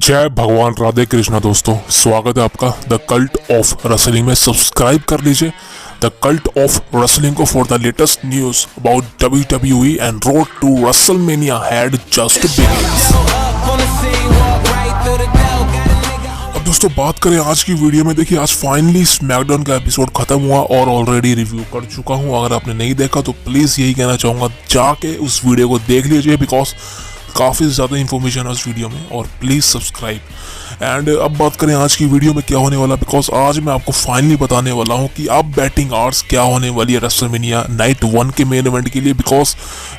जय भगवान राधे कृष्णा। दोस्तों स्वागत है आपका द कल्ट ऑफ रेसलिंग में। सब्सक्राइब कर लीजिए द कल्ट ऑफ रेसलिंग को for the latest news about WWE and road to WrestleMania had just begins. अब दोस्तों बात करें आज की वीडियो में, देखिए आज फाइनली स्मैकडाउन का एपिसोड खत्म हुआ और ऑलरेडी रिव्यू कर चुका हूं। अगर आपने नहीं देखा तो प्लीज़ यही कहना चाहूँगा जाके उस वीडियो को देख लीजिए, बिकॉज काफ़ी ज़्यादा इन्फॉर्मेशन है उस वीडियो में। और प्लीज़ सब्सक्राइब। एंड अब बात करें आज की वीडियो में क्या होने वाला, बिकॉज आज मैं आपको फाइनली बताने वाला हूं कि अब बैटिंग आवर्स क्या होने वाली है रेसलमेनिया नाइट 1 के मेन इवेंट के लिए। Because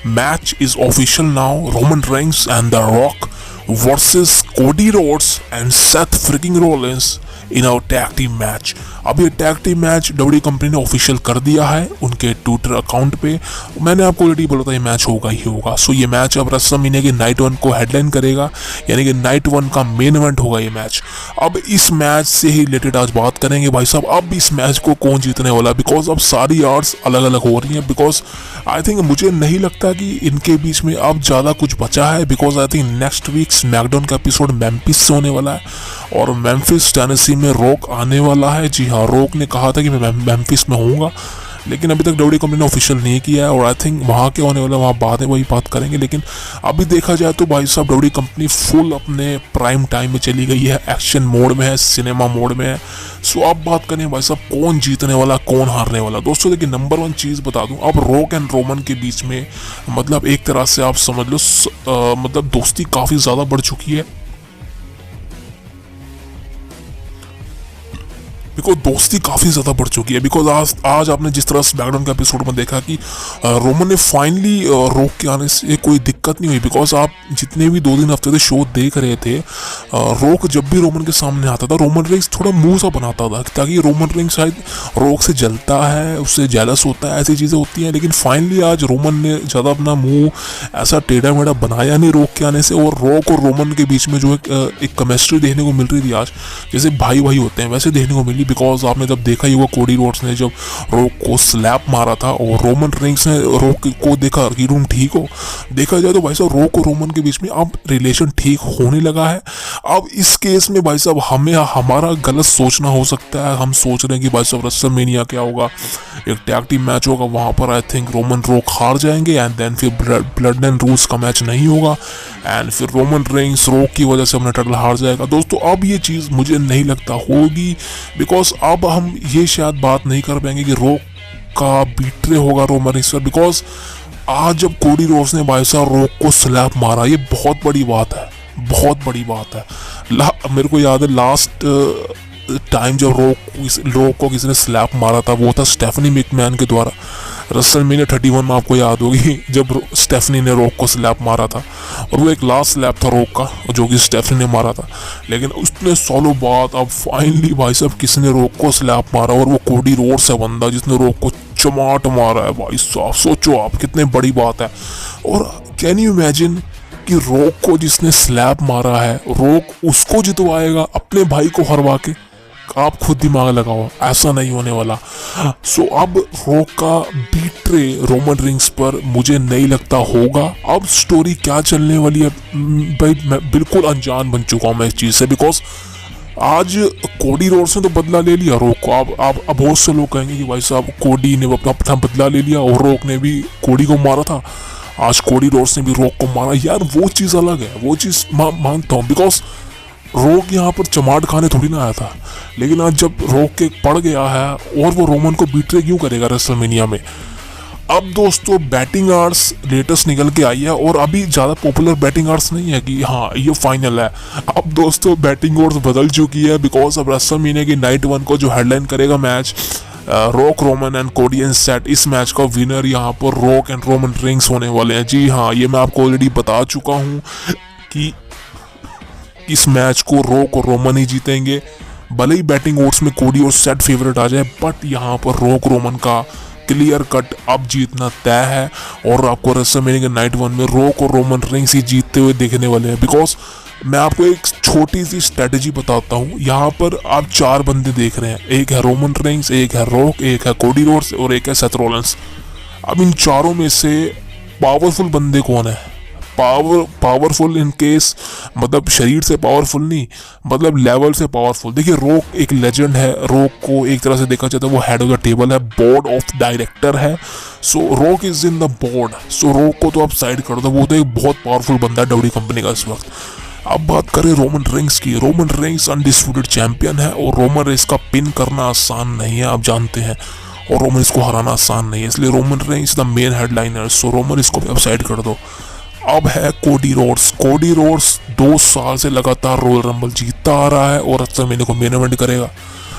match is official now, Roman Reigns and the Rock versus Cody Rhodes and Seth freaking Rollins in our tag team match. अब ये tag team match WWE company ने official कर दिया है उनके ट्विटर अकाउंट पे। मैंने आपको ऑलरेडी बोला था ये मैच होगा ही होगा। सो ये मैच अब रेसलमेनिया की नाइट 1 को हेडलाइन करेगा, यानी कि नाइट 1 का मेन इवेंट होगा ये मैच। अब इस मैच से ही रिलेटेड आज बात करेंगे भाई साहब। अब इस मैच को कौन जीतने वाला, बिकॉज अब सारी आर्ट्स अलग अलग हो रही हैं। बिकॉज आई थिंक मुझे नहीं लगता कि इनके बीच में अब ज़्यादा कुछ बचा है। Because I think next week SmackDown का एपिसोड मेम्फिस से होने वाला है और मेम्फिस टेनेसी में रॉक आने वाला है। जी हाँ, रॉक ने कहा था कि मैं मेम्फिस में होऊंगा, लेकिन अभी तक डब्ल्यूडब्ल्यूई कंपनी ने ऑफिशियल नहीं किया है। और आई थिंक वहाँ के होने वाला वहाँ बाद में वही बात करेंगे। लेकिन अभी देखा जाए तो भाई साहब डब्ल्यूडब्ल्यूई कंपनी फुल अपने प्राइम टाइम में चली गई है, एक्शन मोड में है, सिनेमा मोड में है। सो अब बात करें भाई साहब कौन जीतने वाला कौन हारने वाला। दोस्तों देखिए, नंबर 1 चीज़ बता दूं, अब रॉक एंड रोमन के बीच में मतलब एक तरह से आप समझ लो मतलब दोस्ती काफ़ी ज़्यादा बढ़ चुकी है। बिकॉज दोस्ती काफ़ी ज़्यादा बढ़ चुकी है। बिकॉज आज आपने जिस तरह स्मैकडाउन के एपिसोड में देखा कि रोमन ने फाइनली रॉक के आने से कोई दिक्कत नहीं हुई। बिकॉज आप जितने भी 2 हफ्ते से शो देख रहे थे, रॉक जब भी रोमन के सामने आता था रोमन रेंस थोड़ा मुंह सा बनाता था, ताकि रोमन रेंस शायद रॉक से जलता है, उससे जेलस होता है, ऐसी चीज़ें होती हैं। लेकिन फाइनली आज रोमन ने ज़्यादा अपना मुंह ऐसा टेढ़ा मेढ़ा बनाया नहीं रॉक के आने से। और रॉक और रोमन के बीच में जो एक केमिस्ट्री देखने को मिल रही थी आज, जैसे भाई भाई होते हैं वैसे देखने को मिली। बिकॉज आपने जब देखा ही होगा कोडी रोड्स ने जब रॉक को स्लैप मारा था और रोमन रेंस ने रॉक को देखा कि तुम ठीक हो। देखा जाए तो भाई साहब रॉक और रोमन के बीच में अब रिलेशन ठीक होने लगा है। अब इस केस में भाई साहब हमें हमारा गलत सोचना हो सकता है। हम सोच रहे हैं कि भाई साहब रेसलमेनिया क्या होगा, एक टैग टीम मैच होगा, वहाँ पर आई थिंक रोमन रॉक हार जाएंगे एंड देन फिर ब्लड एंड रूल्स का मैच नहीं होगा एंड फिर रोमन रेंस रॉक की वजह से अपना टाइटल हार जाएगा। दोस्तों अब ये चीज़ मुझे नहीं लगता होगी। बिकॉज अब हम ये शायद बात नहीं कर पाएंगे कि रॉक का बीट्रे होगा रोमन रेंस पर। बिकॉज आज जब कोडी रोड्स ने भाई साहब रॉक को स्लैप मारा, ये बहुत बड़ी बात है, बहुत बड़ी बात है। मेरे को याद है लास्ट टाइम जब रॉक को किसी ने स्लैप मारा था, वो था स्टेफनी मैकमैन के द्वारा रेसलमेनिया 31 में। आपको याद होगी जब स्टेफनी ने रॉक को स्लैप मारा था, और वो एक लास्ट स्लैप था रॉक का जो कि स्टेफनी ने मारा था। लेकिन उतने सालों बाद अब फाइनली भाई साहब किसी ने रॉक को स्लैप मारा, और वो कोडी रोड्स है बंदा जिसने रॉक को चमाट मारा है। भाई साहब सोचो आप, कितनी बड़ी बात है। और कैन यू इमेजिन कि रॉक को जिसने स्लैप मारा है, रॉक उसको जितवाएगा अपने भाई को हरवा के। आप खुद दिमाग लगाओ, ऐसा नहीं होने वाला। सो अब रॉक का बीट्रे रोमन रिंग्स पर मुझे नहीं लगता होगा। अब स्टोरी क्या चलने वाली है भाई, मैं बिल्कुल अनजान बन चुका हूँ मैं इस चीज़ से। बिकॉज आज कोडी रोड्स ने तो बदला ले लिया रॉक को। अब बहुत से लोग कहेंगे कि भाई साहब कोडी ने अपना बदला ले लिया और रॉक ने भी कोडी को मारा था, आज कोडी रोड्स ने भी रॉक को मारा। यार वो चीज़ अलग है, वो चीज़ मानता हूँ। बिकॉज रॉक यहाँ पर चमाट खाने थोड़ी ना आया था, लेकिन आज जब रॉक के पड़ गया है और वो रोमन को बीट्रे क्यों करेगा रेसलमेनिया में। अब दोस्तों बैटिंग आवर्स लेटेस्ट निकल के आई है, और अभी ज़्यादा पॉपुलर बैटिंग आवर्स नहीं है कि हाँ ये फाइनल है। अब दोस्तों बैटिंग आवर्स बदल चुकी है। बिकॉज अब रेसलमेनिया की नाइट 1 को जो हेडलाइन करेगा match rock Roman and Cody and Seth, इस मैच का विनर यहाँ पर रॉक एंड रोमन रेंस होने वाले हैं। जी हाँ, ये मैं आपको ऑलरेडी बता चुका हूँ कि इस मैच को रॉक और रोमन ही जीतेंगे। भले ही बैटिंग ओट्स में कोडी और सेट फेवरेट आ जाए, बट यहाँ पर रॉक रोमन का क्लियर कट अब जीतना तय है। और आपको रेसलमेनिया के नाइट 1 में रॉक और रोमन रेंस ही जीतते हुए देखने वाले हैं। बिकॉज मैं आपको एक छोटी सी स्ट्रेटेजी बताता हूँ। यहाँ पर आप 4 बंदे देख रहे हैं, एक है रोमन रेंस, एक है रॉक, एक है कोडी रोड्स और एक है सेथ रॉलिंस। अब इन चारों में से पावरफुल बंदे कौन है? पावरफुल इन केस, मतलब शरीर से पावरफुल नहीं, मतलब लेवल से पावरफुल। देखिए रोक एक लेजेंड है, रोक को एक तरह से देखा जाता है वो हेड ऑफ द टेबल है, बोर्ड ऑफ डायरेक्टर है। So Rock is in the board. So Rock को तो आप साइड कर दो, वो तो एक बहुत पावरफुल बंदा है डब्ल्यू कंपनी का इस वक्त। अब बात करें रोमन रेंस की। रोमन रेंस अनडिस्प्यूटेड चैंपियन है और रोमन रेंस का पिन करना आसान नहीं है, आप जानते हैं, और रोमन रेंस को हराना आसान नहीं है, इसलिए Roman Reigns the main headliner. So Roman Reigns को भी आप साइड कर दो। अब है कोडी रोड्स। कोडी रोड्स 2 साल से लगातार रॉयल रंबल जीतता आ रहा है और महीने को मेन इवेंट करेगा।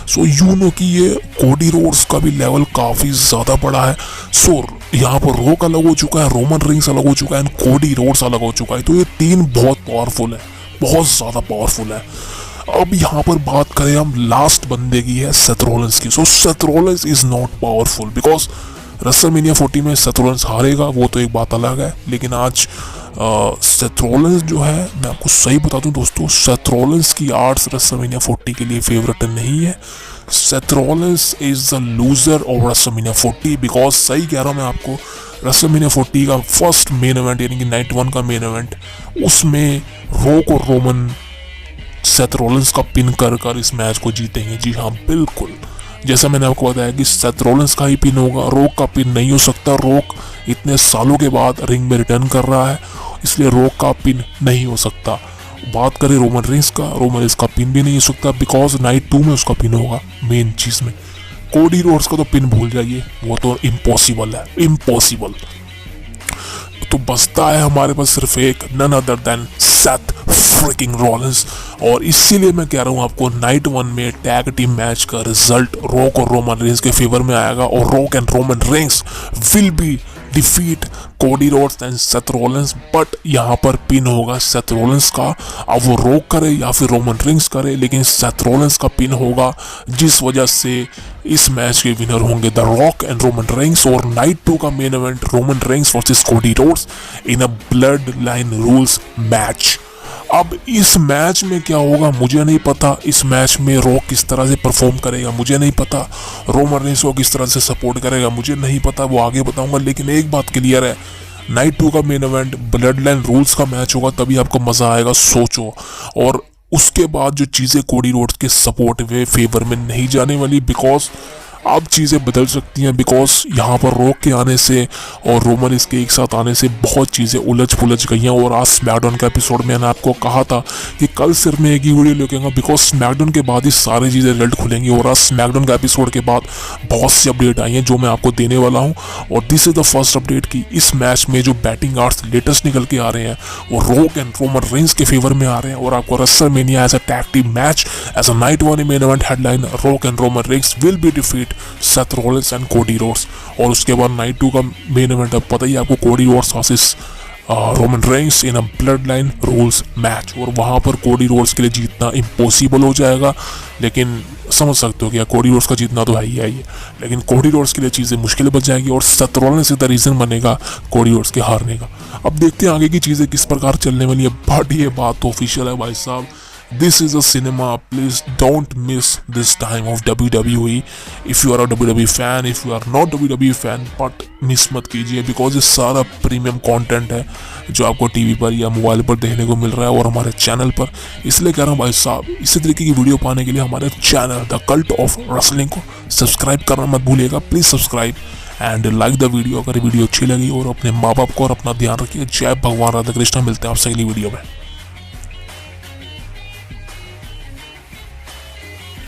सो यू नो कि ये कोडी रोड्स का भी लेवल काफ़ी ज़्यादा बड़ा है। सो यहाँ पर रोक अलग हो चुका है, रोमन रेंस अलग हो चुका है एंड कोडी रोड्स अलग हो चुका है। तो ये 3 बहुत पावरफुल है, बहुत ज़्यादा पावरफुल है। अब यहाँ पर बात करें हम लास्ट बंदे की है, सेथ रॉलिंस की। So Seth Rollins is not powerful because WrestleMania 40 में सेथ रॉलिंस हारेगा, वो तो एक बात अलग है। लेकिन आज सेथ रॉलिंस जो है, मैं आपको सही बता दूं दोस्तों, सेथ रॉलिंस की आर्ट्स रेसलमेनिया 40 के लिए फेवरेट नहीं है। Seth Rollins is the loser of WrestleMania 40 because सही कह रहा हूँ मैं आपको, रेसलमेनिया 40 का फर्स्ट मेन इवेंट यानी कि नाइट 1 का मेन इवेंट, उसमें रोक और रोमन सेथ रॉलिंस का पिन कर इस मैच को जीतेंगे। जी हाँ बिल्कुल, जैसा मैंने आपको बताया कि सेथ रॉलिंस का ही पिन होगा, रोक का पिन नहीं हो सकता। रोक इतने सालों के बाद रिंग में रिटर्न कर रहा है, इसलिए रोक का पिन नहीं हो सकता। बात करें रोमन रेंस का, रोमन रेंस का पिन भी नहीं हो सकता बिकॉज नाइट 2 में उसका पिन होगा मेन चीज में। कोडी रोड्स का तो पिन भूल जाइए, वो तो इम्पॉसिबल है, इम्पॉसिबल। तो बचता है हमारे पास सिर्फ एक, none other than Seth freaking Rollins. और इसीलिए मैं कह रहा हूँ आपको नाइट 1 में टैग टीम मैच का रिजल्ट रॉक और रोमन रेंस के फेवर में आएगा और rock and Roman Reigns will be defeat कोडी Rhodes and Seth Rollins. But यहाँ पर पिन होगा सेथ रॉलिंस का, अब वो रॉक करे या फिर रोमन रेंस करे, लेकिन सेथ रॉलिंस का पिन होगा, जिस वजह से इस मैच के विनर होंगे the Rock and Roman Reigns. और नाइट 2 का main event Roman Reigns versus Cody Rhodes in a blood line rules match. अब इस मैच में क्या होगा मुझे नहीं पता, इस मैच में रॉक किस तरह से परफॉर्म करेगा मुझे नहीं पता, रोमन रेंस को किस तरह से सपोर्ट करेगा मुझे नहीं पता, वो आगे बताऊंगा। लेकिन एक बात क्लियर है, नाइट 2 का main event blood line rules का मैच होगा, तभी आपको मजा आएगा, सोचो। और उसके बाद जो चीज़ें कोडी रोड्स के सपोर्ट वे फेवर में नहीं जाने वाली, बिकॉज अब चीज़ें बदल सकती हैं, बिकॉज यहाँ पर रॉक के आने से और रोमन इसके एक साथ आने से बहुत चीज़ें उलझ पुलझ गई हैं। और आज स्मैकडाउन के एपिसोड में मैंने आपको कहा था कि कल सिर्फ मैं एक ही वीडियो लेके आऊँगा बिकॉज स्मैकडाउन के बाद ही सारी चीज़ें रिजल्ट खुलेंगी। और आज स्मैकडाउन के एपिसोड के बाद बहुत सी अपडेट आई हैं जो मैं आपको देने वाला हूँ। और this is the first update की इस मैच में जो बैटिंग आर्ट्स लेटेस्ट निकल के आ रहे हैं वो रॉक एंड रोमन रेंस के फेवर में आ रहे हैं। और आपको WrestleMania as a tag team match as a night 1 main event headline Rock and Roman Reigns will be defeat Seth Rollins and Cody Rhodes. और उसके बाद नाइट 2 का मेन इवेंट अब पता ही आपको, Cody Rhodes versus Roman Reigns in a blood line rules match. और वहाँ पर कोडी रोड्स के लिए जीतना इम्पॉसिबल हो जाएगा, लेकिन समझ सकते हो कि कोडी रोड्स का जीतना तो है ही है, लेकिन कोडी रोड्स के लिए चीज़ें मुश्किल बच जाएगी और सेथ रॉलिंस द रीज़न बनेगा कोडी रोड्स के हारने का। अब देखते हैं आगे की चीज़ें किस प्रकार चलने वाली है, बट ये बात तो ऑफिशियल है भाई साहब। This is a cinema. Please don't miss this time of WWE. If you are a WWE fan, if you are not WWE fan, but miss मत कीजिए बिकॉज ये सारा प्रीमियम कंटेंट है जो आपको टीवी पर या मोबाइल पर देखने को मिल रहा है और हमारे चैनल पर। इसलिए कह रहा हूँ भाई साहब, इसी तरीके की वीडियो पाने के लिए हमारे channel the cult of wrestling को सब्सक्राइब करना मत भूलिएगा। Please subscribe and like the video अगर वीडियो अच्छी लगी। और अपने माँ बाप को और अपना ध्यान रखिए। जय भगवान राधा कृष्ण। मिलते हैं आपसे अगली वीडियो में।